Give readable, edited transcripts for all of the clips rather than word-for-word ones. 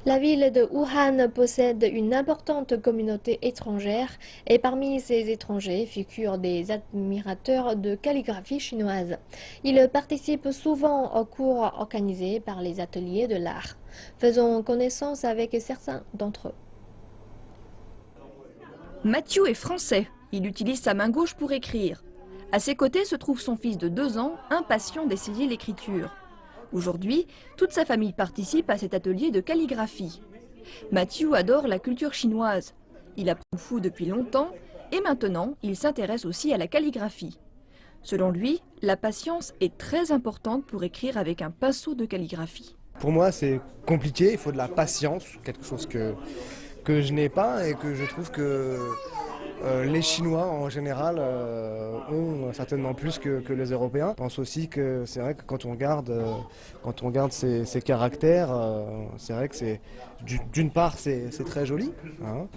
La ville de Wuhan possède une importante communauté étrangère et parmi ces étrangers figurent des admirateurs de calligraphie chinoise. Ils participent souvent aux cours organisés par les ateliers de l'art. Faisons connaissance avec certains d'entre eux. Mathieu est français. Il utilise sa main gauche pour écrire. À ses côtés se trouve son fils de 2 ans, impatient d'essayer l'écriture. Aujourd'hui, toute sa famille participe à cet atelier de calligraphie. Mathieu adore la culture chinoise. Il apprend le fou depuis longtemps et maintenant, il s'intéresse aussi à la calligraphie. Selon lui, la patience est très importante pour écrire avec un pinceau de calligraphie. Pour moi, c'est compliqué, il faut de la patience, quelque chose que je n'ai pas et que je trouve que les Chinois en général ont certainement plus que les Européens. Je pense aussi que c'est vrai que quand on regarde ces caractères, c'est vrai que d'une part c'est très joli, hein,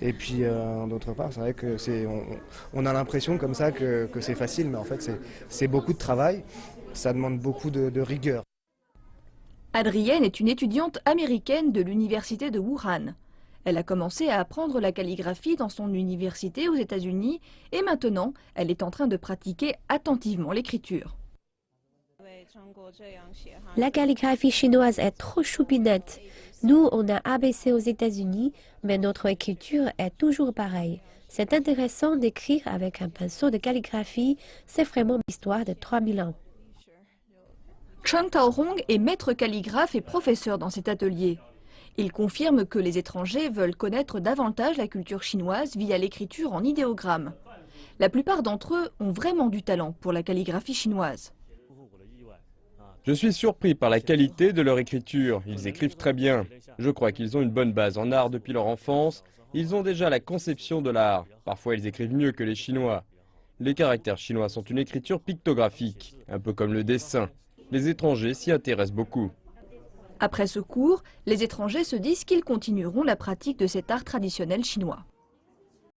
et puis d'autre part c'est vrai que on a l'impression comme ça que c'est facile, mais en fait c'est beaucoup de travail, ça demande beaucoup de rigueur. Adrienne est une étudiante américaine de l'université de Wuhan. Elle a commencé à apprendre la calligraphie dans son université aux États-Unis et maintenant, elle est en train de pratiquer attentivement l'écriture. La calligraphie chinoise est trop choupinette. Nous, on a ABC aux États-Unis, mais notre écriture est toujours pareille. C'est intéressant d'écrire avec un pinceau de calligraphie, c'est vraiment l'histoire de 3000 ans. Cheng Taohong est maître calligraphe et professeur dans cet atelier. Il confirme que les étrangers veulent connaître davantage la culture chinoise via l'écriture en idéogrammes. La plupart d'entre eux ont vraiment du talent pour la calligraphie chinoise. Je suis surpris par la qualité de leur écriture. Ils écrivent très bien. Je crois qu'ils ont une bonne base en art depuis leur enfance. Ils ont déjà la conception de l'art. Parfois, ils écrivent mieux que les Chinois. Les caractères chinois sont une écriture pictographique, un peu comme le dessin. Les étrangers s'y intéressent beaucoup. Après ce cours, les étrangers se disent qu'ils continueront la pratique de cet art traditionnel chinois.